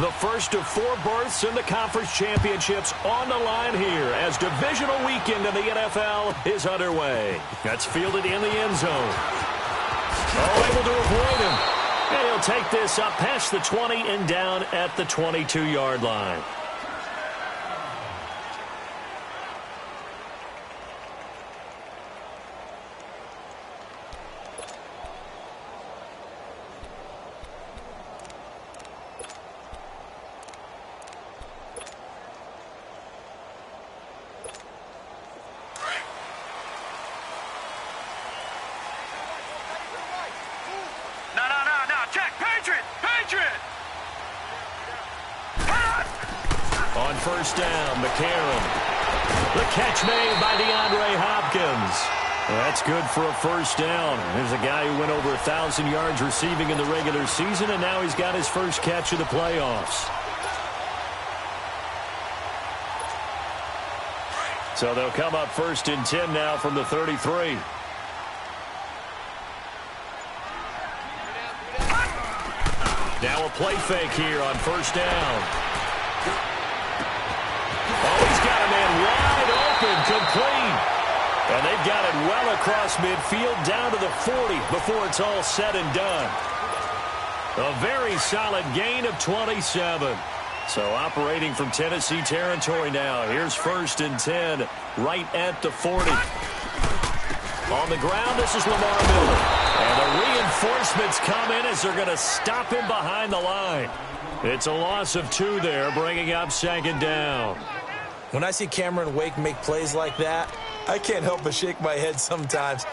The first of 4 berths in the conference championships on the line here as divisional weekend in the NFL is underway. That's fielded in the end zone. Oh, able to avoid him. And he'll take this up past the 20 and down at the 22-yard line. On first down, McCarron. The catch made by DeAndre Hopkins. That's good for a first down. There's a guy who went over 1,000 yards receiving in the regular season, and now he's got his first catch of the playoffs. So they'll come up first and 10 now from the 33. Now a play fake here on first down. Oh, he's got a man wide open, complete. And they've got it well across midfield down to the 40 before it's all said and done. A very solid gain of 27. So operating from Tennessee territory now. Here's first and 10 right at the 40. On the ground, this is Lamar Miller. And the reinforcements come in as they're going to stop him behind the line. It's a loss of 2 there, bringing up second down. When I see Cameron Wake make plays like that, I can't help but shake my head sometimes.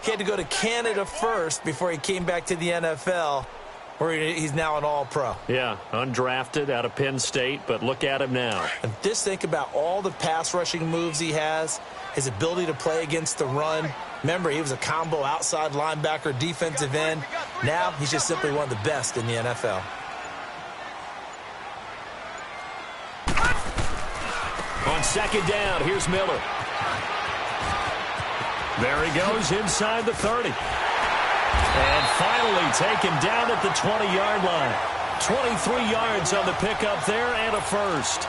He had to go to Canada first before he came back to the NFL, where he's now an all-pro. Yeah, undrafted out of Penn State, but look at him now. And just think about all the pass-rushing moves he has, his ability to play against the run. Remember, he was a combo outside linebacker, defensive end. Now he's just simply one of the best in the NFL. On second down, here's Miller. There he goes inside the 30. And finally taken down at the 20-yard line. 23 yards on the pickup there and a first.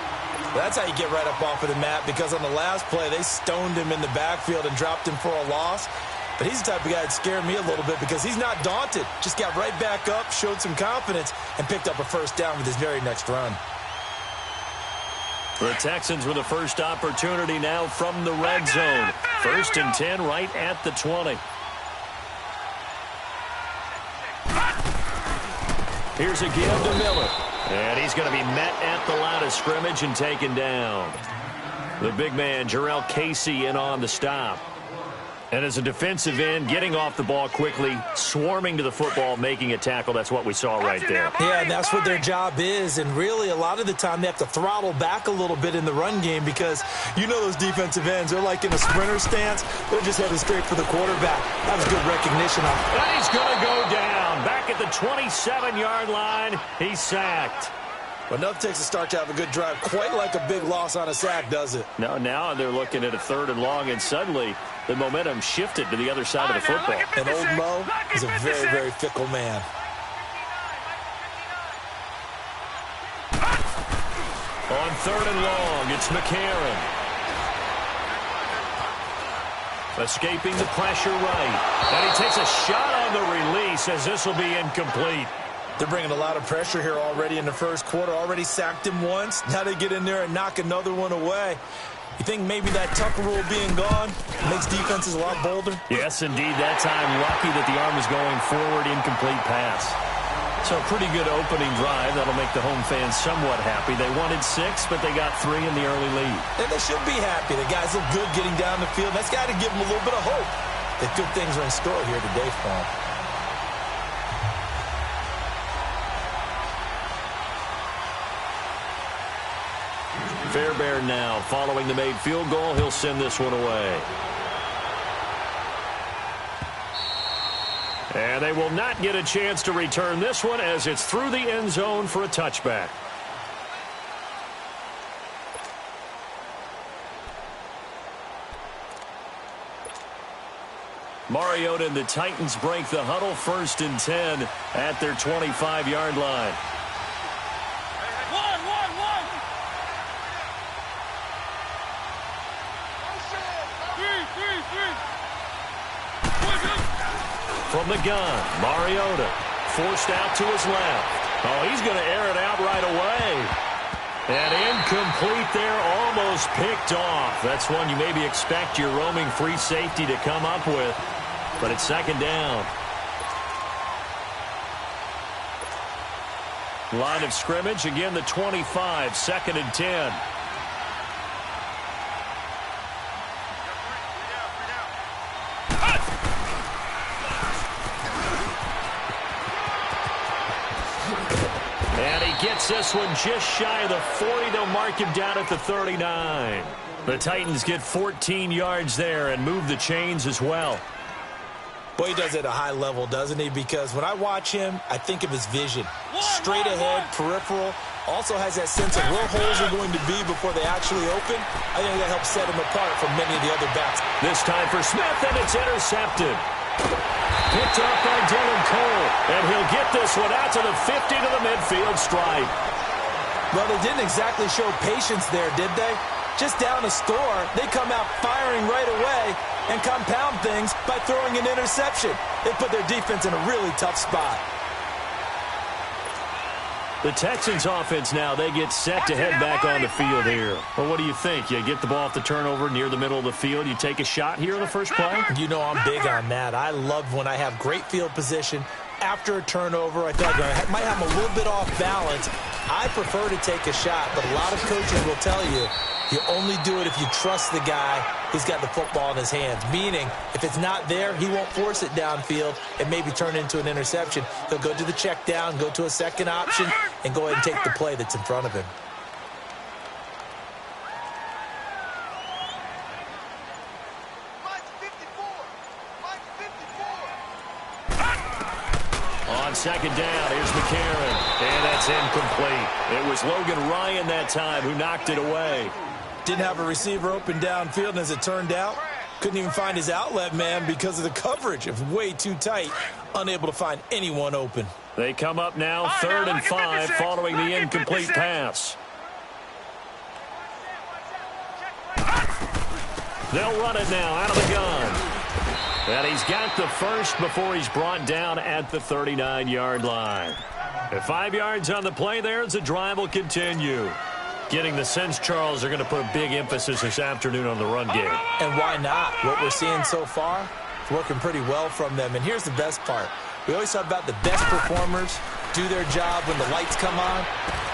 That's how you get right up off of the mat, because on the last play, they stoned him in the backfield and dropped him for a loss. But he's the type of guy that scared me a little bit because he's not daunted. Just got right back up, showed some confidence, and picked up a first down with his very next run. The Texans with the first opportunity now from the red zone. First and 10 right at the 20. Here's a give to Miller. And he's going to be met at the line of scrimmage and taken down. The big man, Jarrell Casey, in on the stop. And as a defensive end, getting off the ball quickly, swarming to the football, making a tackle. That's what we saw right there. Yeah, and that's what their job is. And really, a lot of the time, they have to throttle back a little bit in the run game because you know those defensive ends, they're like in a sprinter stance. They're just headed straight for the quarterback. That was good recognition. And he's going to go down. Back at the 27-yard line, he's sacked. But enough takes a start to have a good drive. Quite like a big loss on a sack, does it? No, now they're looking at a 3rd and long, and suddenly the momentum shifted to the other side of the football. And old Mo is a very, very fickle man. On 3rd and long, it's McCarron. Escaping the pressure right. And he takes a shot on the release as this will be incomplete. They're bringing a lot of pressure here already in the first quarter. Already sacked him once. Now they get in there and knock another one away. You think maybe that Tucker rule being gone makes defenses a lot bolder? Yes, indeed. That time, lucky that the arm was going forward, incomplete pass. So a pretty good opening drive. That'll make the home fans somewhat happy. They wanted 6, but they got 3 in the early lead. And they should be happy. The guys look good getting down the field. That's got to give them a little bit of hope that good things are in store here today for them. Fairbairn now following the made field goal. He'll send this one away. And they will not get a chance to return this one as it's through the end zone for a touchback. Mariota and the Titans break the huddle. 1st and 10 at their 25-yard line. From the gun, Mariota forced out to his left. Oh, he's going to air it out right away. And incomplete there, almost picked off. That's one you maybe expect your roaming free safety to come up with. But it's second down. Line of scrimmage, again the 25, second and 10. And he gets this one just shy of the 40. They'll mark him down at the 39. The Titans get 14 yards there and move the chains as well. Boy, he does it at a high level, doesn't he? Because when I watch him, I think of his vision. Straight ahead, peripheral. Also has that sense of where holes are going to be before they actually open. I think that helps set him apart from many of the other backs. This time for Smith, and it's intercepted. Picked up by Dylan Cole, and he'll get this one out to the 50 to the midfield stripe. Well, they didn't exactly show patience there, did they? Just down a score, they come out firing right away and compound things by throwing an interception. They put their defense in a really tough spot. The Texans offense now, they get set to head back on the field here. Well, what do you think? You get the ball off the turnover near the middle of the field. You take a shot here in the first play? You know I'm big on that. I love when I have great field position. After a turnover, I thought I might have a little bit off balance. I prefer to take a shot, but a lot of coaches will tell you, you only do it if you trust the guy who's got the football in his hands. Meaning, if it's not there, he won't force it downfield and maybe turn it into an interception. He'll go to the check down, go to a second option, and go ahead and take the play that's in front of him. On second down, here's McCarron, and that's incomplete. It was Logan Ryan that time who knocked it away. Didn't have a receiver open downfield, and as it turned out, couldn't even find his outlet man because of the coverage. It was way too tight, unable to find anyone open. They come up now, 3rd and 5, following the incomplete pass. They'll run it now out of the gun. And he's got the first before he's brought down at the 39-yard line. At 5 yards on the play there as the drive will continue. Getting the sense, Charles, they're going to put a big emphasis this afternoon on the run game. And why not? What we're seeing so far, it's working pretty well from them. And here's the best part. We always talk about the best performers do their job when the lights come on.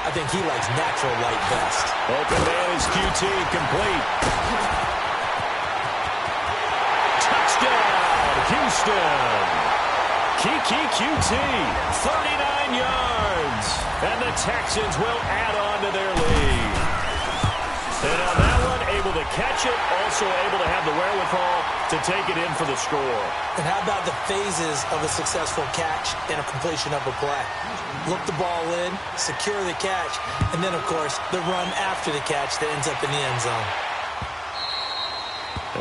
I think he likes natural light best. Open man is QT, complete. Touchdown, Houston. Kiki QT, 39 yards. And the Texans will add on to their lead. And on that one, able to catch it, also able to have the wherewithal to take it in for the score. And how about the phases of a successful catch and a completion of a play? Look the ball in, secure the catch, and then, of course, the run after the catch that ends up in the end zone.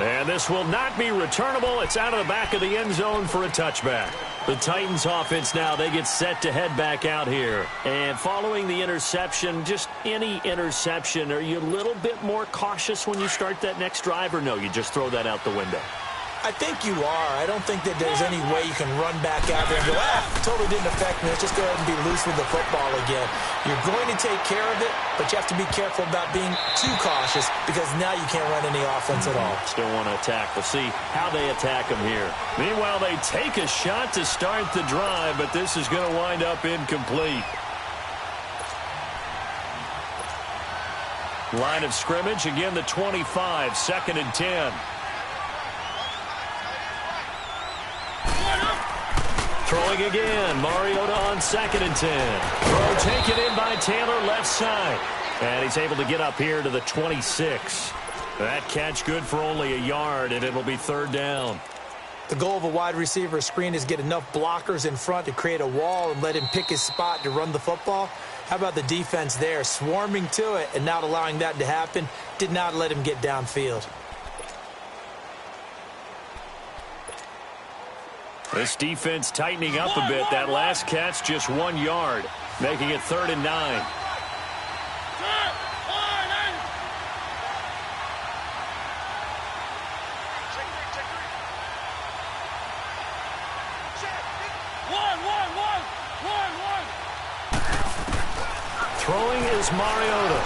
And this will not be returnable. It's out of the back of the end zone for a touchback. The Titans offense now, they get set to head back out here. And following the interception, just any interception, are you a little bit more cautious when you start that next drive, or no, you just throw that out the window? I think you are. I don't think that there's any way you can run back out there and go, totally didn't affect me. Let's just go ahead and be loose with the football again. You're going to take care of it, but you have to be careful about being too cautious because now you can't run any offense at all. Still want to attack. We'll see how they attack them here. Meanwhile, they take a shot to start the drive, but this is going to wind up incomplete. Line of scrimmage, again the 25, 2nd and 10. Throwing again, Mariota on 2nd and 10. Throw taken in by Taylor, left side. And he's able to get up here to the 26. That catch good for only a yard, and it'll be 3rd down. The goal of a wide receiver screen is get enough blockers in front to create a wall and let him pick his spot to run the football. How about the defense there, swarming to it and not allowing that to happen? Did not let him get downfield. This defense tightening up a bit. That last catch just 1 yard, making it 3rd and 9. Throwing is Mariota.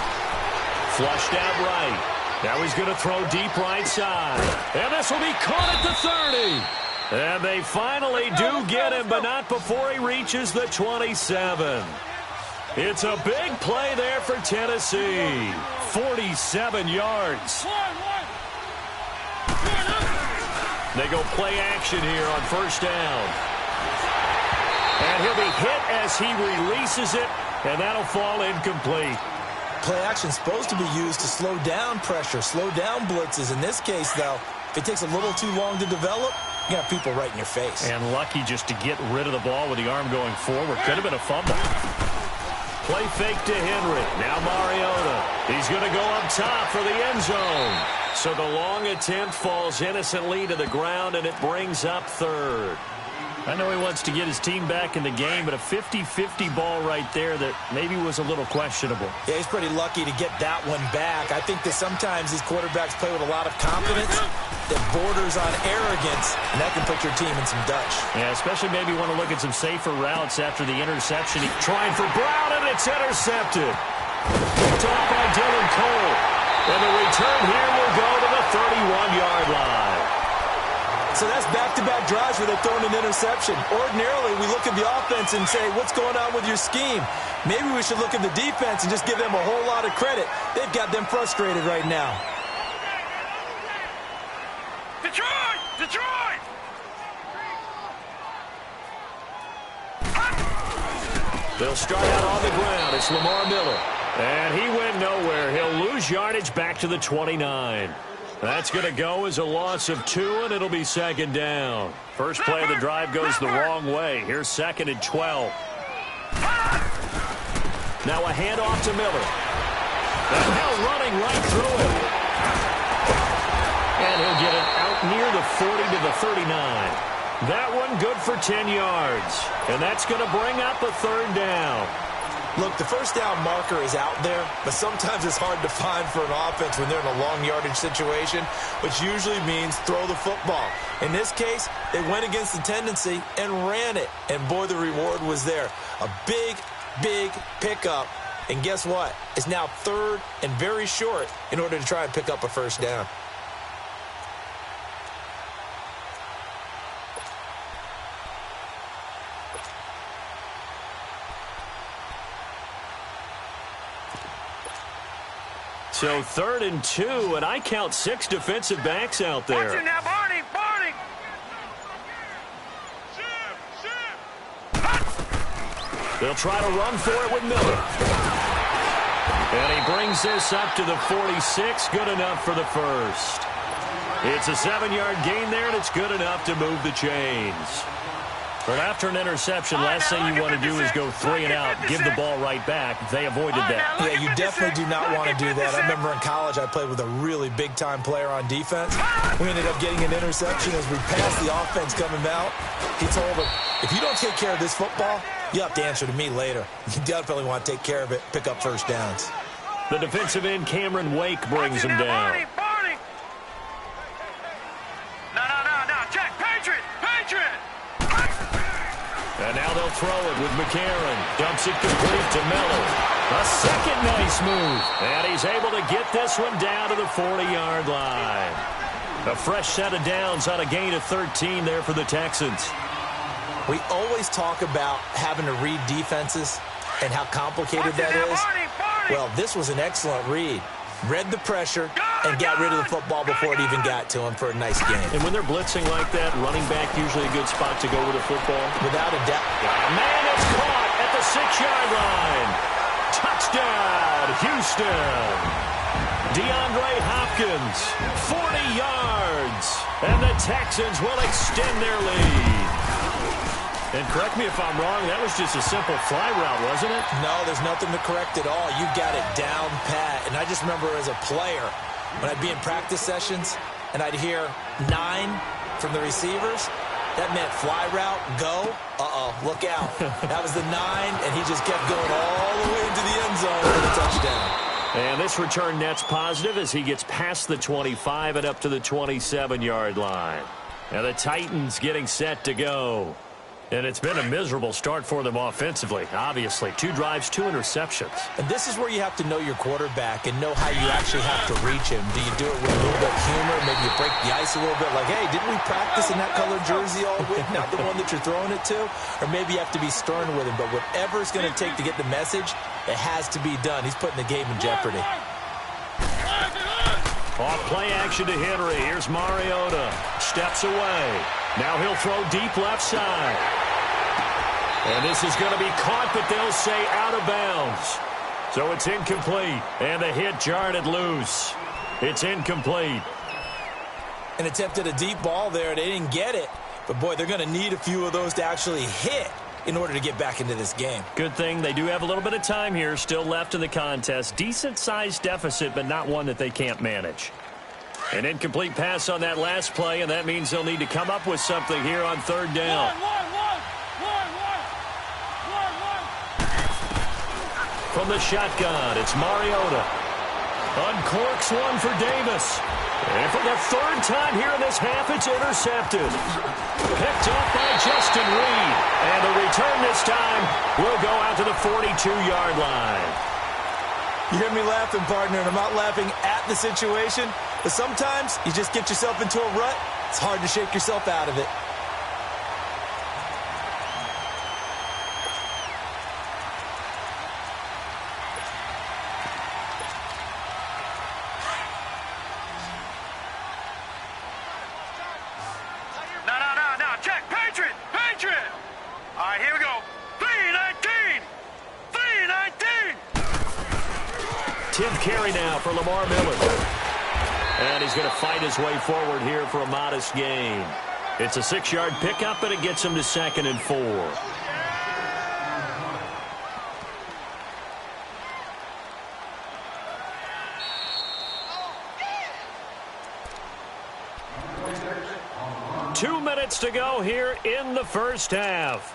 Flushed out right. Now he's going to throw deep right side. And this will be caught at the 30. And they finally do get him, but not before he reaches the 27. It's a big play there for Tennessee. 47 yards. They go play action here on first down. And he'll be hit as he releases it, and that'll fall incomplete. Play action is supposed to be used to slow down pressure, slow down blitzes. In this case, though, if it takes a little too long to develop, you got people right in your face. And lucky just to get rid of the ball with the arm going forward. Could have been a fumble. Play fake to Henry. Now Mariota. He's going to go up top for the end zone. So the long attempt falls innocently to the ground, and it brings up third. I know he wants to get his team back in the game, but a 50-50 ball right there that maybe was a little questionable. Yeah, he's pretty lucky to get that one back. I think that sometimes these quarterbacks play with a lot of confidence that borders on arrogance, and that can put your team in some dutch. Yeah, especially maybe want to look at some safer routes after the interception. He's trying for Brown, and it's intercepted. Picked off by Dylan Cole. And the return here will go to the 31-yard line. So that's back-to-back drives where they've thrown an interception. Ordinarily, we look at the offense and say, what's going on with your scheme? Maybe we should look at the defense and just give them a whole lot of credit. They've got them frustrated right now. Detroit! Detroit! They'll start out on the ground. It's Lamar Miller. And he went nowhere. He'll lose yardage back to the 29. That's going to go as a loss of 2, and it'll be second down. First play of the drive goes the wrong way. Here's second and 12. Now a handoff to Miller. And now running right through him. And he'll get it out near the 40 to the 39. That one good for 10 yards. And that's going to bring up a third down. Look, the first down marker is out there, but sometimes it's hard to find for an offense when they're in a long yardage situation, which usually means throw the football. In this case, they went against the tendency and ran it, and boy, the reward was there. A big, big pickup, and guess what? It's now third and very short in order to try and pick up a first down. So 3rd and 2, and I count 6 defensive backs out there. Watch it now, Barney! Barney! They'll try to run for it with Miller. And he brings this up to the 46. Good enough for the first. It's a 7-yard gain there, and it's good enough to move the chains. But after an interception, last thing you want to do is go 3 and out, give the ball right back. They avoided that. Yeah, you definitely do not want to do that. I remember in college I played with a really big-time player on defense. We ended up getting an interception as we passed the offense coming out. He told him, if you don't take care of this football, you have to answer to me later. You definitely want to take care of it, pick up first downs. The defensive end, Cameron Wake, brings him down. Barney! No, check, Patriot! Patriot! And now they'll throw it with McCarron. Dumps it complete to Miller. A second nice move. And he's able to get this one down to the 40-yard line. A fresh set of downs on a gain of 13 there for the Texans. We always talk about having to read defenses and how complicated that is. Well, this was an excellent read. Read the pressure and got rid of the football before it even got to him for a nice game. And when they're blitzing like that, running back usually a good spot to go with the football. Without a doubt. Man, it's caught at the 6-yard line. Touchdown, Houston. DeAndre Hopkins, 40 yards. And the Texans will extend their lead. And correct me if I'm wrong, that was just a simple fly route, wasn't it? No, there's nothing to correct at all. You got it down pat. And I just remember as a player, when I'd be in practice sessions and I'd hear 9 from the receivers, that meant fly route, go, look out. That was the 9, and he just kept going all the way into the end zone for the touchdown. And this return net's positive as he gets past the 25 and up to the 27-yard line. Now the Titans getting set to go. And it's been a miserable start for them offensively. Obviously, 2 drives, 2 interceptions. And this is where you have to know your quarterback and know how you actually have to reach him. Do you do it with a little bit of humor? Maybe you break the ice a little bit like, hey, didn't we practice in that color jersey all week, not the one that you're throwing it to? Or maybe you have to be stern with him. But whatever it's going to take to get the message, it has to be done. He's putting the game in jeopardy. Off play action to Henry. Here's Mariota. Steps away. Now he'll throw deep left side. And this is going to be caught, but they'll say out of bounds. So it's incomplete. And the hit jarred it loose. It's incomplete. And attempted a deep ball there. They didn't get it. But, boy, they're going to need a few of those to actually hit in order to get back into this game. Good thing they do have a little bit of time here still left in the contest. Decent-sized deficit, but not one that they can't manage. An incomplete pass on that last play, and that means they'll need to come up with something here on 3rd down. From the shotgun, it's Mariota. Uncorks one for Davis. And for the 3rd time here in this half, it's intercepted. Picked off by Justin Reed. And the return this time will go out to the 42-yard line. You hear me laughing, partner, and I'm not laughing at the situation, but sometimes you just get yourself into a rut. It's hard to shake yourself out of it. No. Check. Patriot. All right, here we go. 319. 319. 10th carry now for Lamar Miller. And he's going to fight his way forward here for a modest gain. It's a 6-yard pickup, and it gets him to 2nd and 4. Two minutes to go here in the first half.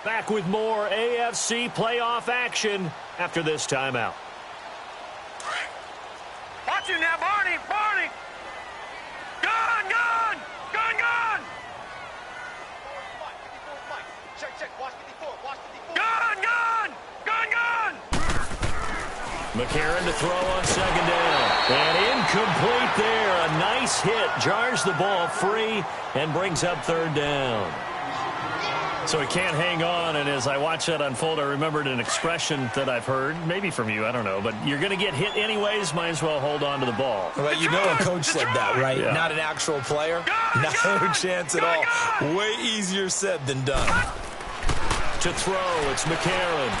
Back with more AFC playoff action after this timeout. Watch him now, Barney. Gun. Gun. McCarron to throw on 2nd down. And incomplete there. A nice hit. Jars the ball free and brings up 3rd down. So he can't hang on, and as I watch that unfold, I remembered an expression that I've heard, maybe from you, I don't know, but you're going to get hit anyways, might as well hold on to the ball. Well, you know a coach said that, right? Yeah. Not an actual player. No chance at all. Way easier said than done. To throw, it's McCarron.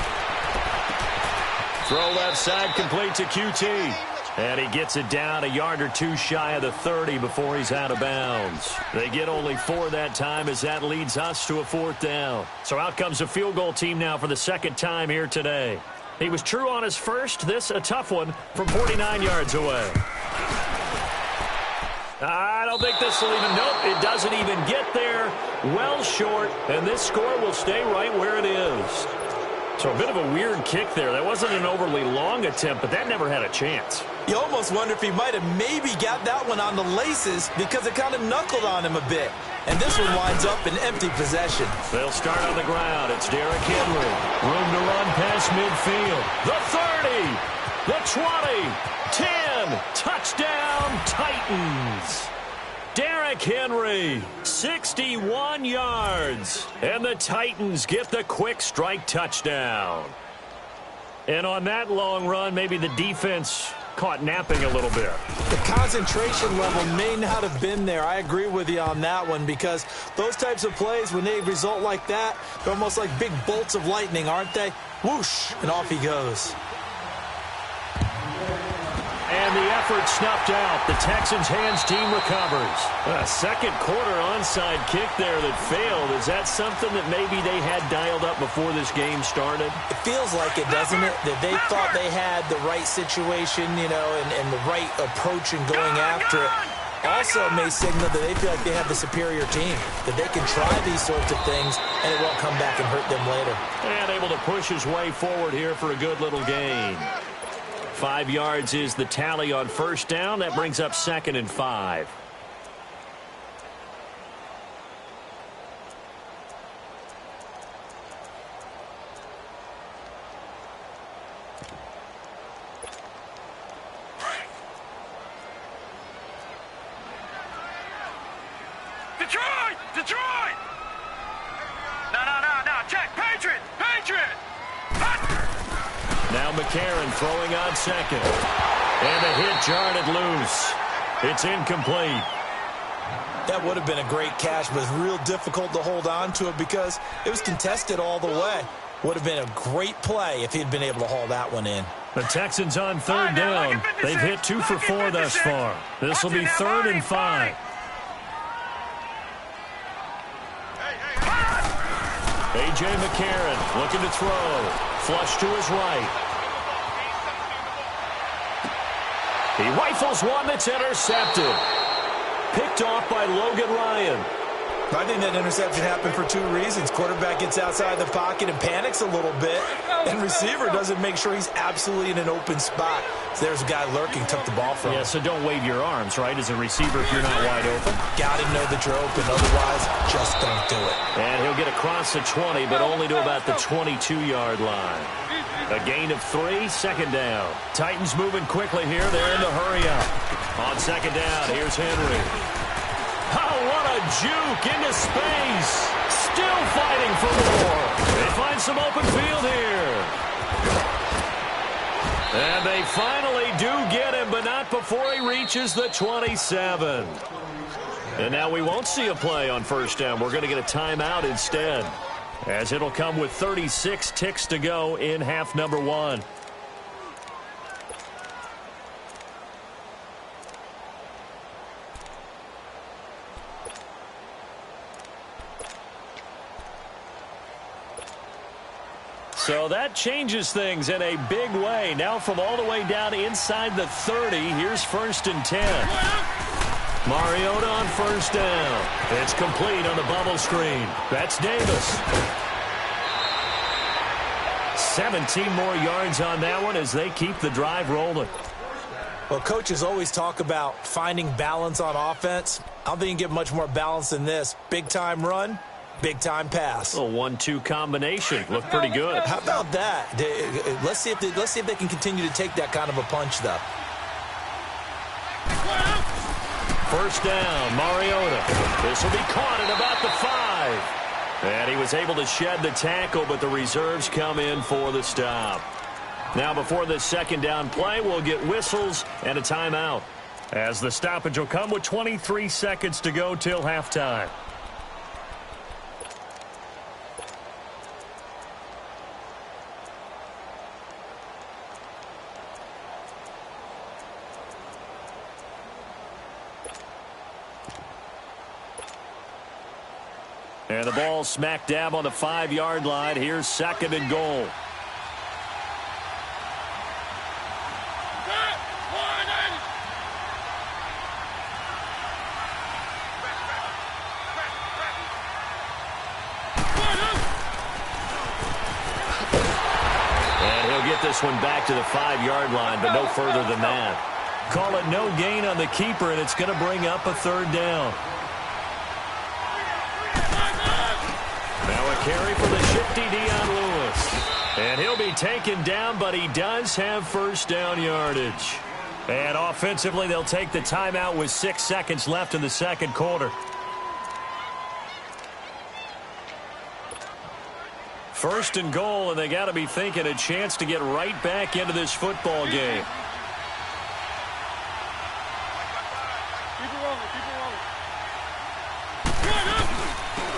Throw left side, complete to QT. And he gets it down a yard or 2 shy of the 30 before he's out of bounds. They get only 4 that time as that leads us to a 4th down. So out comes a field goal team now for the 2nd time here today. He was true on his first. This a tough one from 49 yards away. I don't think this will even, nope, it doesn't even get there. Well short, and this score will stay right where it is. So a bit of a weird kick there. That wasn't an overly long attempt, but that never had a chance. You almost wonder if he might have maybe got that one on the laces because it kind of knuckled on him a bit. And this one winds up in empty possession. They'll start on the ground. It's Derrick Henry. Room to run past midfield. The 30, the 20, 10. Touchdown, Titans. Derrick Henry, 61 yards. And the Titans get the quick strike touchdown. And on that long run, maybe the defense caught napping a little bit. The concentration level may not have been there. I agree with you on that one because those types of plays, when they result like that, they're almost like big bolts of lightning, aren't they? Whoosh, and off he goes. And the effort snuffed out. The Texans' hands team recovers. A second quarter onside kick there that failed. Is that something that maybe they had dialed up before this game started? It feels like it, doesn't it? That they thought they had the right situation, you know, and the right approach in going after it. Also may signal that they feel like they have the superior team, that they can try these sorts of things and it won't come back and hurt them later. And able to push his way forward here for a good little gain. 5 yards is the tally on first down. That brings up 2nd and 5. Detroit! Detroit! No, check. Patriot! Now McCarron throwing on second. And the hit jarred it loose. It's incomplete. That would have been a great catch, but it's real difficult to hold on to it because it was contested all the way. Would have been a great play if he'd been able to haul that one in. The Texans on third down. They've hit 2 for 4 thus far. This will be 3rd and 5. A.J. McCarron looking to throw. Flush to his right. He rifles one that's intercepted. Picked off by Logan Ryan. I think that interception happened for 2 reasons. Quarterback gets outside the pocket and panics a little bit, and receiver doesn't make sure he's absolutely in an open spot. So there's a guy lurking, took the ball from him. Yeah, so don't wave your arms, right, as a receiver if you're not wide open. Got to know that you're open, otherwise just don't do it. And he'll get across the 20, but only to about the 22-yard line. A gain of 3, 2nd down. Titans moving quickly here. They're in the hurry up. On 2nd down, here's Henry. Oh, what a juke into space. Still fighting for more. They find some open field here. And they finally do get him, but not before he reaches the 27. And now we won't see a play on 1st down. We're going to get a timeout instead, as it'll come with 36 ticks to go in half number 1. So that changes things in a big way. Now from all the way down inside the 30, here's 1st and 10. Mariota on 1st down. It's complete on the bubble screen. That's Davis. 17 more yards on that one as they keep the drive rolling. Well, coaches always talk about finding balance on offense. I don't think you can get much more balance than this. Big-time run, big-time pass. A 1-2 combination. Looked pretty good. How about that? Let's see if they can continue to take that kind of a punch, though. 1st down, Mariota. This will be caught at about the 5. And he was able to shed the tackle, but the reserves come in for the stop. Now before this 2nd down play, we'll get whistles and a timeout, as the stoppage will come with 23 seconds to go till halftime. And the ball smack dab on the 5-yard line. Here's 2nd and goal. And he'll get this one back to the 5-yard line, but no further than that. Call it no gain on the keeper, and it's going to bring up a 3rd down. Now a carry for the shifty Dion Lewis. And he'll be taken down, but he does have 1st down yardage. And offensively, they'll take the timeout with 6 seconds left in the 2nd quarter. 1st and goal, and they got to be thinking a chance to get right back into this football game.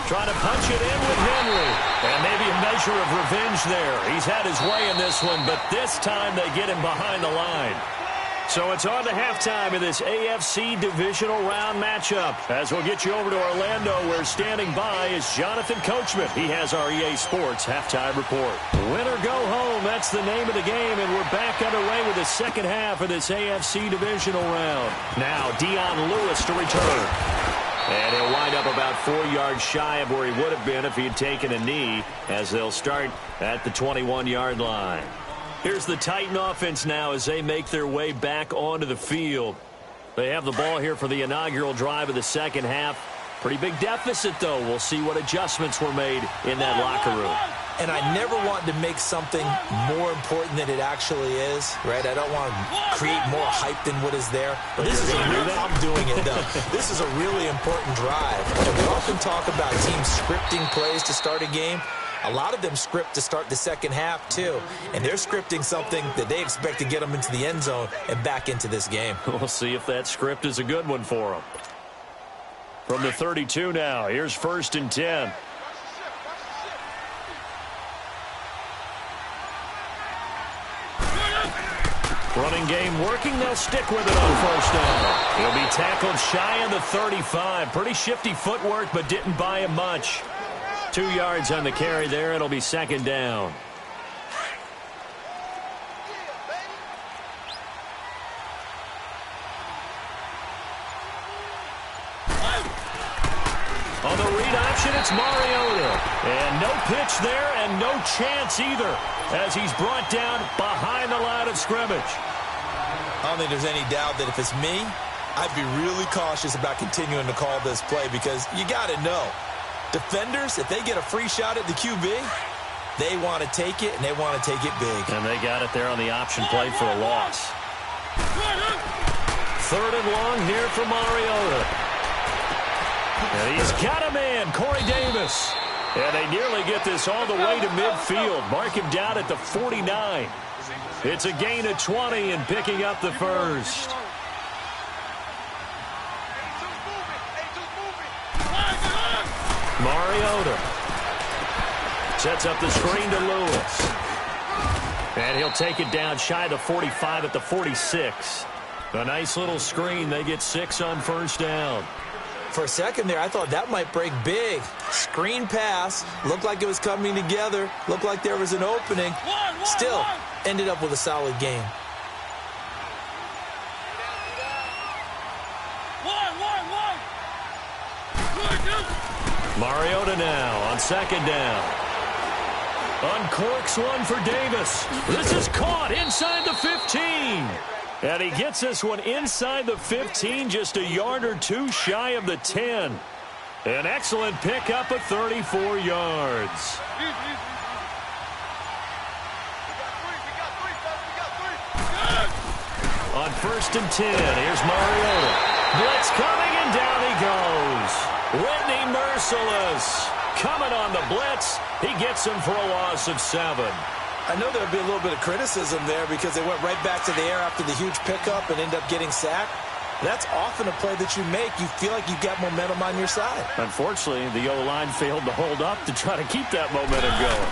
Trying to punch it in with Henry. And maybe a measure of revenge there. He's had his way in this one, but this time they get him behind the line. So it's on to halftime of this AFC divisional round matchup. As we'll get you over to Orlando, where standing by is Jonathan Coachman. He has our EA Sports halftime report. Win or go home, that's the name of the game, and we're back underway with the 2nd half of this AFC divisional round. Now Dion Lewis to return. And he'll wind up about 4 yards shy of where he would have been if he had taken a knee, as they'll start at the 21-yard line. Here's the Titan offense now as they make their way back onto the field. They have the ball here for the inaugural drive of the 2nd half. Pretty big deficit, though. We'll see what adjustments were made in that locker room. And I never want to make something more important than it actually is, right? I don't want to create more hype than what is there. But this is a really, I'm doing it though. This is a really important drive. And we often talk about teams scripting plays to start a game. A lot of them script to start the second half too. And they're scripting something that they expect to get them into the end zone and back into this game. We'll see if that script is a good one for them. From the 32 now, here's 1st and 10. Running game working. They'll stick with it on 1st down. He'll be tackled shy of the 35. Pretty shifty footwork, but didn't buy him much. 2 yards on the carry there. It'll be 2nd down. On the read option, it's Mariota. And no pitch there and no chance either as he's brought down behind the line of scrimmage. I don't think there's any doubt that if it's me, I'd be really cautious about continuing to call this play because you got to know, defenders, if they get a free shot at the QB, they want to take it, and they want to take it big. And they got it there on the option play for a loss. 3rd and long here for Mariota. And he's got a man, Corey Davis. And they nearly get this all the way to midfield. Mark him down at the 49. It's a gain of 20 and picking up the first. Mariota sets up the screen to Lewis. And he'll take it down shy of the 45 at the 46. A nice little screen. They get 6 on 1st down. For a second there, I thought that might break big. Screen pass. Looked like it was coming together. Looked like there was an opening. Still, ended up with a solid game. Mariota now on 2nd down. Uncorks one for Davis. This is caught inside the 15. And he gets this one inside the 15, just a yard or 2 shy of the 10. An excellent pickup of 34 yards. On 1st and 10, here's Mariota. Blitz coming, and down he goes. Whitney merciless. Coming on the blitz. He gets him for a loss of 7. I know there'll be a little bit of criticism there because they went right back to the air after the huge pickup and end up getting sacked. That's often a play that you make. You feel like you've got momentum on your side. Unfortunately, the O-line failed to hold up to try to keep that momentum going.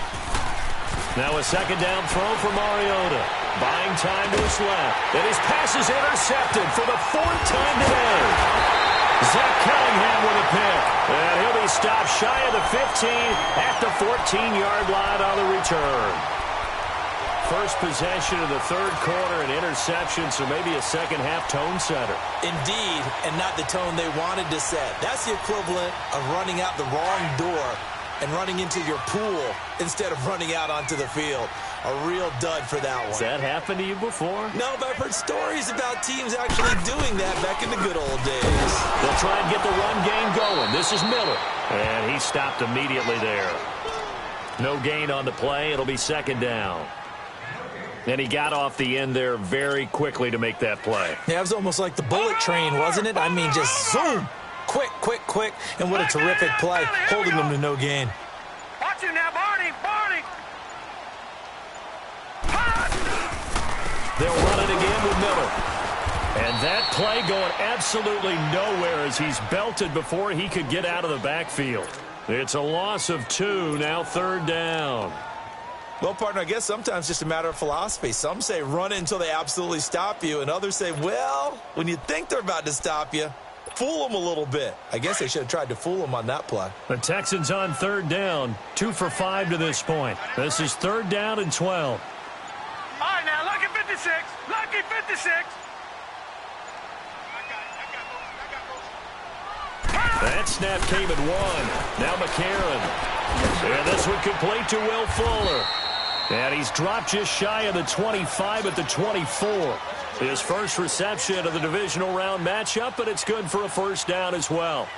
Now a 2nd down throw for Mariota. Buying time to his left. And his pass is intercepted for the 4th time today. Zach Cunningham with a pick. And he'll be stopped shy of the 15 at the 14-yard line on the return. First possession of the 3rd quarter, an interception, so maybe a second-half tone setter. Indeed, and not the tone they wanted to set. That's the equivalent of running out the wrong door and running into your pool instead of running out onto the field. A real dud for that one. Has that happened to you before? No, but I've heard stories about teams actually doing that back in the good old days. They'll try and get the run game going. This is Miller. And he stopped immediately there. No gain on the play. It'll be 2nd down. And he got off the end there very quickly to make that play. Yeah, it was almost like the bullet train, wasn't it? I mean, just zoom. Quick, quick, quick. And what a terrific play, holding them to no gain. Watch it now, Barney, Barney. They'll run it again with Miller. And that play going absolutely nowhere as he's belted before he could get out of the backfield. It's a loss of 2, now 3rd down. Well, partner, I guess sometimes just a matter of philosophy. Some say run it until they absolutely stop you, and others say, well, when you think they're about to stop you, fool them a little bit. I guess they should have tried to fool them on that play. The Texans on 3rd down, 2 for 5 to this point. This is 3rd down and 12. All right, now, lucky 56. Lucky 56. That snap came at 1. Now McCarron. And this one complete to Will Fuller. And he's dropped just shy of the 25 at the 24. His first reception of the divisional round matchup, but it's good for a 1st down as well.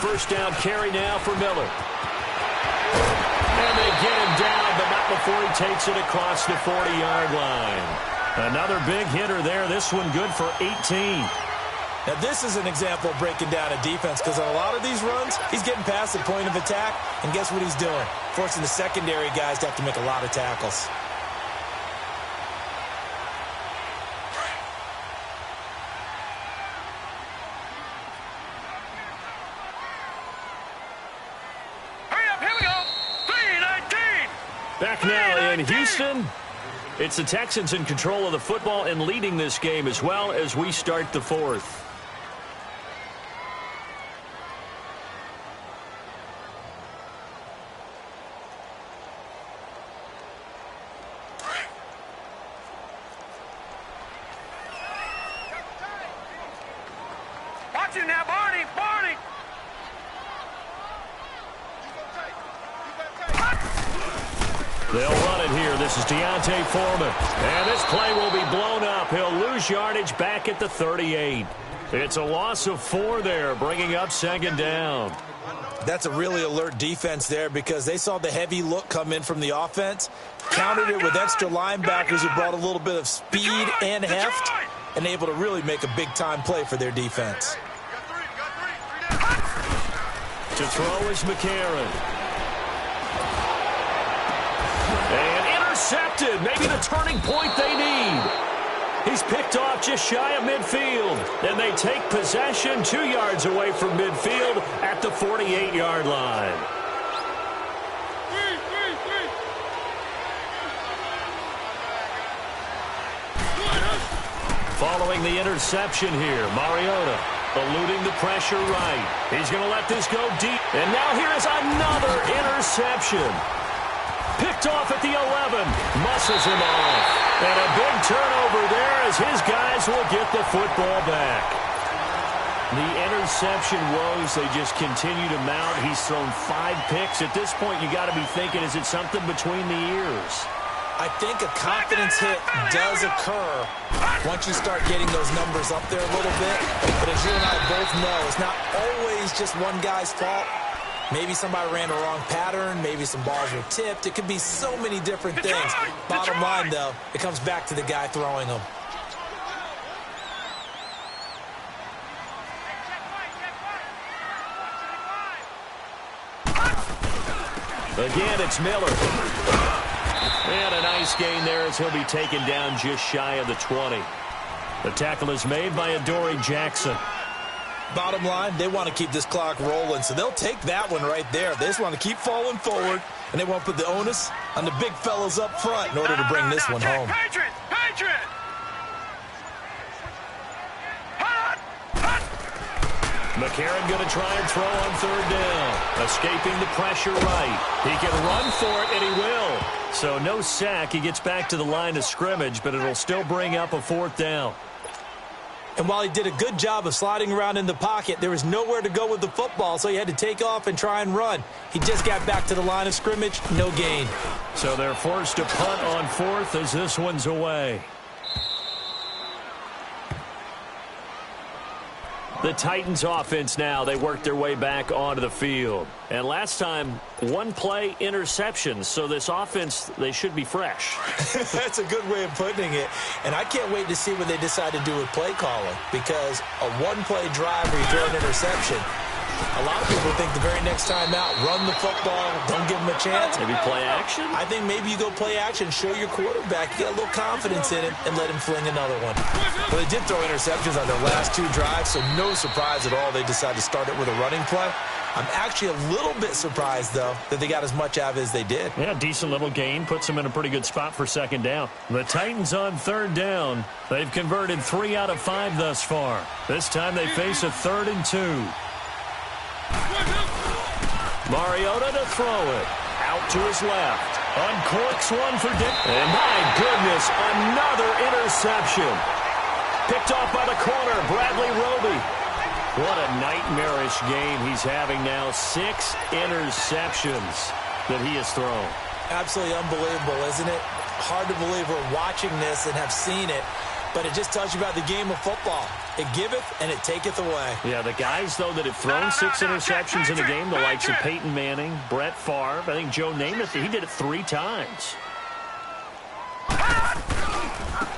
first down carry now for Miller. And they get him down, but not before he takes it across the 40-yard line. Another big hitter there. This one good for 18. Now, this is an example of breaking down a defense because on a lot of these runs, he's getting past the point of attack, and guess what he's doing? Forcing the secondary guys to have to make a lot of tackles. Hurry up, here we go. 3:19. Back now in Houston. It's the Texans in control of the football and leading this game as well as we start the fourth. Watch him now, Barney. Barney. They'll run it here. This is Deontay Foreman. And this play will be blown up. He'll lose yardage back at the 38. It's a loss of 4 there, bringing up second down. That's a really alert defense there because they saw the heavy look come in from the offense, countered it with extra linebackers who brought a little bit of speed and heft, and able to really make a big-time play for their defense. To throw is McCarron. And intercepted. Maybe the turning point they need. He's picked off just shy of midfield. And they take possession 2 yards away from midfield at the 48-yard line. Following the interception here, Mariota eluding the pressure right. He's going to let this go deep. And now here is another interception. Picked off at the 11. Muscles him off. And a big turnover there as his guys will get the football back. The interception woes, they just continue to mount. He's thrown 5 picks. At this point, you got to be thinking, is it something between the ears? I think a confidence hit does occur once you start getting those numbers up there a little bit. But as you and I both know, it's not always just one guy's fault. Maybe somebody ran a wrong pattern. Maybe some balls were tipped. It could be so many different things. Bottom line, though, it comes back to the guy throwing them. Again, it's Miller. And a nice gain there as he'll be taken down just shy of the 20. The tackle is made by Adoree Jackson. Bottom line, they want to keep this clock rolling, so they'll take that one right there. They just want to keep falling forward, and they won't put the onus on the big fellas up front in order to bring this one home. Patriot! Patriot! McCarron going to try and throw on 3rd down. Escaping the pressure right. He can run for it, and he will. So no sack. He gets back to the line of scrimmage, but it'll still bring up a 4th down. And while he did a good job of sliding around in the pocket, there was nowhere to go with the football, so he had to take off and try and run. He just got back to the line of scrimmage, no gain. So they're forced to punt on 4th as this one's away. The Titans offense now, they work their way back onto the field. And last time, 1 play interception. So this offense, they should be fresh. That's a good way of putting it. And I can't wait to see what they decide to do with play calling. Because a 1-play drive where you throw an interception, a lot of people think the very next time out, run the football, don't give them a chance. Maybe play action? I think maybe you go play action, show your quarterback, you get a little confidence in him, and let him fling another one. Well, they did throw interceptions on their last 2 drives, so no surprise at all they decided to start it with a running play. I'm actually a little bit surprised, though, that they got as much out of it as they did. Yeah, decent little gain. Puts them in a pretty good spot for 2nd down. The Titans on 3rd down. They've converted 3 out of 5 thus far. This time they face a 3rd and 2. Mariota to throw it. Out to his left. Uncorks one for Dick. And my goodness, another interception. Picked off by the corner, Bradley Roby. What a nightmarish game he's having now. 6 interceptions that he has thrown. Absolutely unbelievable, isn't it? Hard to believe we're watching this and have seen it. But it just tells you about the game of football. It giveth and it taketh away. Yeah, the guys, though, that have thrown 6 interceptions in a game, the likes of Peyton Manning, Brett Favre, I think Joe Namath, he did it 3 times.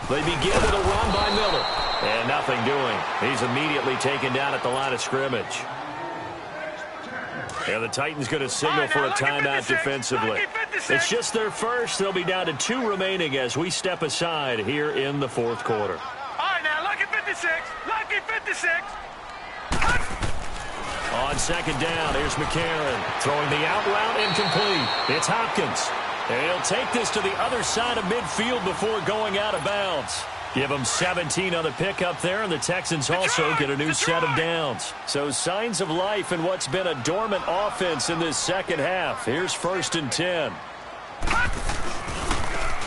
They begin with a run by Miller. And nothing doing. He's immediately taken down at the line of scrimmage. And the Titans going to signal for a timeout defensively. It's just their first. They'll be down to 2 remaining as we step aside here in the 4th quarter. All right, now, lucky 56. Lucky 56. On second down, here's McCarron. Throwing the out route incomplete. It's Hopkins. And he'll take this to the other side of midfield before going out of bounds. Give them 17 on the pickup there, and the Texans also get a new set of downs. So signs of life in what's been a dormant offense in this second half. Here's 1st and 10.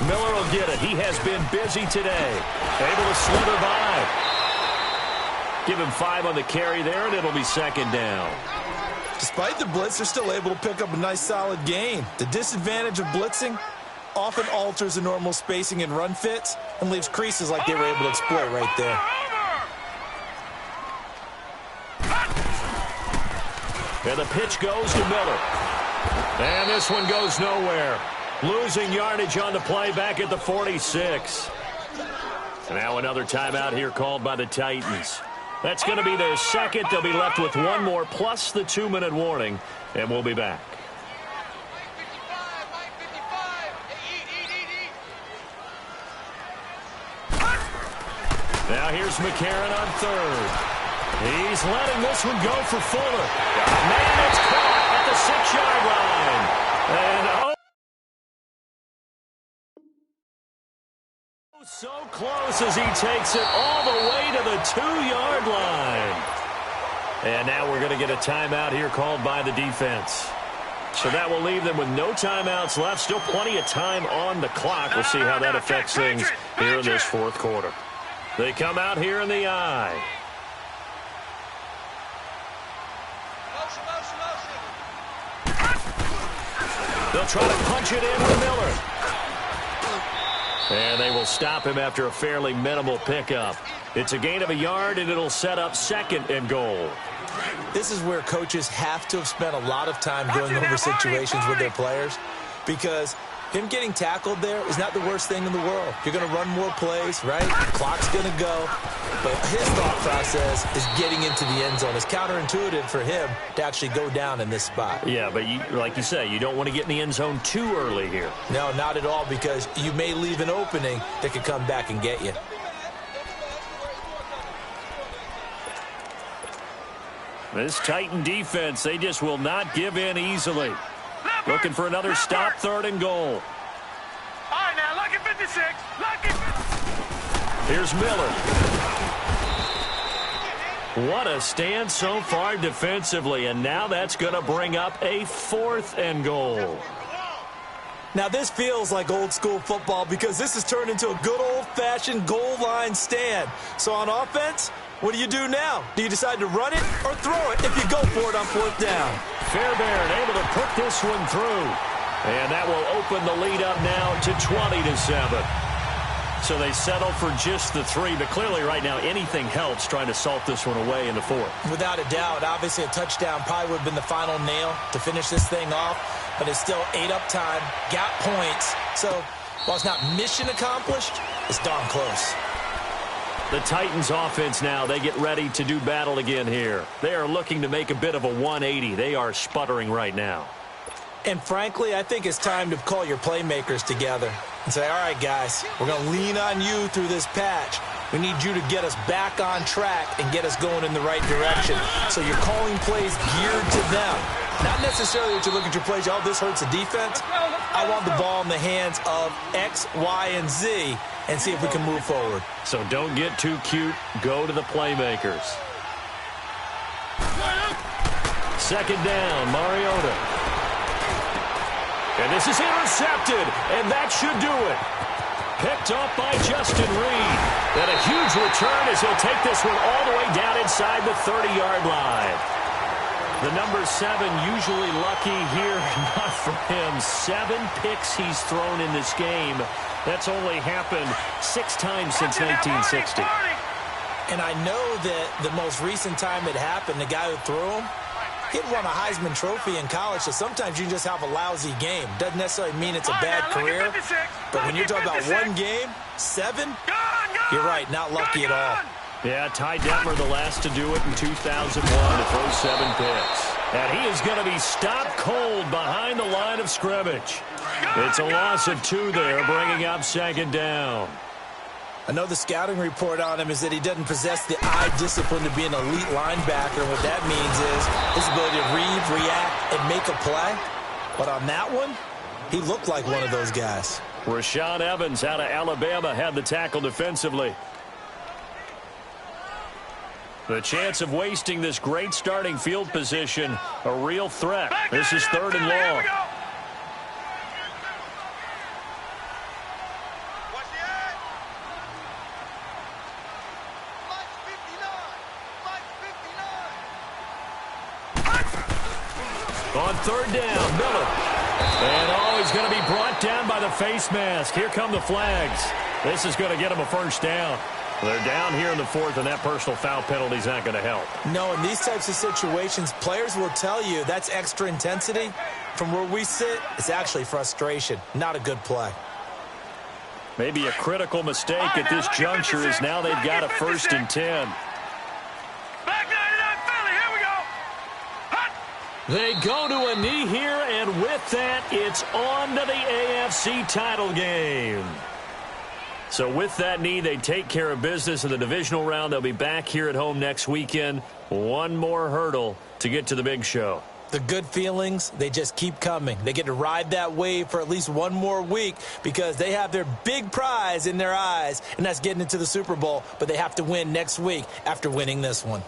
Miller will get it. He has been busy today. Able to slither by. Give him 5 on the carry there, and it'll be 2nd down. Despite the blitz, they're still able to pick up a nice, solid gain. The disadvantage of blitzing often alters the normal spacing and run fits and leaves creases like they were able to exploit right there. And the pitch goes to Miller. And this one goes nowhere. Losing yardage on the play back at the 46. Now another timeout here called by the Titans. That's going to be their second. They'll be left with 1 more plus the 2-minute warning, and we'll be back. Now here's McCarron on 3rd. He's letting this one go for Fuller. Man, it's caught at the 6-yard line. And so close as he takes it all the way to the 2-yard line. And now we're going to get a timeout here called by the defense. So that will leave them with no timeouts left. Still plenty of time on the clock. We'll see how that affects things here in this 4th quarter. They come out here in the eye. They'll try to punch it in with Miller. And they will stop him after a fairly minimal pickup. It's a gain of a yard, and it'll set up 2nd and goal. This is where coaches have to have spent a lot of time going over situations with their players, because him getting tackled there is not the worst thing in the world. You're going to run more plays, right? The clock's going to go. But his thought process is getting into the end zone. It's counterintuitive for him to actually go down in this spot. Yeah, but like you say, you don't want to get in the end zone too early here. No, not at all, because you may leave an opening that could come back and get you. This Titan defense, they just will not give in easily. Looking for another stop, 3rd and goal. All right, now, lucky 56. Lucky 56. Here's Miller. What a stand so far defensively, and now that's going to bring up a 4th and goal. Now, this feels like old-school football because this has turned into a good old-fashioned goal line stand. So on offense, what do you do now? Do you decide to run it or throw it if you go for it on 4th down? Fairbairn able to put this one through. And that will open the lead up now to 20-7. So they settle for just the 3, but clearly right now anything helps trying to salt this one away in the 4th. Without a doubt, obviously a touchdown probably would have been the final nail to finish this thing off, but it's still 8 up time, got points. So while it's not mission accomplished, it's darn close. The Titans offense now, they get ready to do battle again here. They are looking to make a bit of a 180. They are sputtering right now. And frankly, I think it's time to call your playmakers together and say, all right, guys, we're going to lean on you through this patch. We need you to get us back on track and get us going in the right direction. So you're calling plays geared to them. Not necessarily that you look at your plays, oh, this hurts the defense. I want the ball in the hands of X, Y, and Z and see if we can move forward. So don't get too cute. Go to the playmakers. 2nd down, Mariota. And this is intercepted, and that should do it. Picked up by Justin Reed. And a huge return as he'll take this one all the way down inside the 30-yard line. The number 7 usually lucky here. Not for him. 7 picks he's thrown in this game. That's only happened 6 times since 1960. And I know that the most recent time it happened, the guy who threw him, he'd won a Heisman Trophy in college, so sometimes you just have a lousy game. Doesn't necessarily mean it's a bad career, but when you're talking about one game, 7, you're right, not lucky at all. Yeah, Ty Detmer, the last to do it in 2001 to throw 7 picks. And he is going to be stopped cold behind the line of scrimmage. It's a loss of 2 there, bringing up 2nd down. I know the scouting report on him is that he doesn't possess the eye discipline to be an elite linebacker. And what that means is his ability to read, react, and make a play. But on that one, he looked like one of those guys. Rashaan Evans out of Alabama had the tackle defensively. The chance of wasting this great starting field position, a real threat. This is 3rd and long. On 3rd down, Miller. And he's going to be brought down by the face mask. Here come the flags. This is going to get him a 1st down. They're down here in the 4th, and that personal foul penalty is not going to help. No, in these types of situations, players will tell you that's extra intensity. From where we sit, it's actually frustration. Not a good play. Maybe a critical mistake at this juncture is now they've got a 1st and 10. They go to a knee here, and with that, it's on to the AFC title game. So with that knee, they take care of business in the divisional round. They'll be back here at home next weekend. One more hurdle to get to the big show. The good feelings, they just keep coming. They get to ride that wave for at least one more week because they have their big prize in their eyes, and that's getting into the Super Bowl. But they have to win next week after winning this one.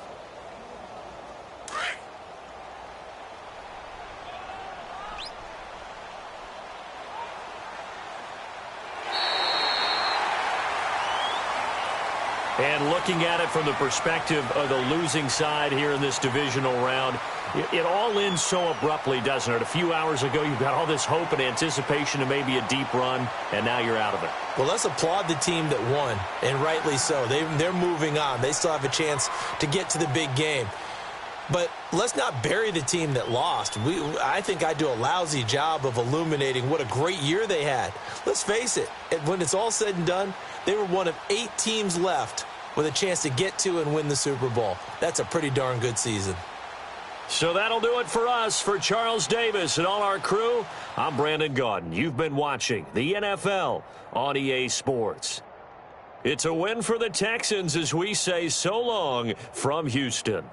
And looking at it from the perspective of the losing side here in this divisional round, it all ends so abruptly, doesn't it? A few hours ago, you've got all this hope and anticipation of maybe a deep run, and now you're out of it. Well, let's applaud the team that won, and rightly so. They're moving on. They still have a chance to get to the big game. But let's not bury the team that lost. I think I do a lousy job of illuminating what a great year they had. Let's face it, when it's all said and done, they were one of 8 teams left with a chance to get to and win the Super Bowl. That's a pretty darn good season. So that'll do it for us. For Charles Davis and all our crew, I'm Brandon Gaudin. You've been watching the NFL on EA Sports. It's a win for the Texans as we say so long from Houston.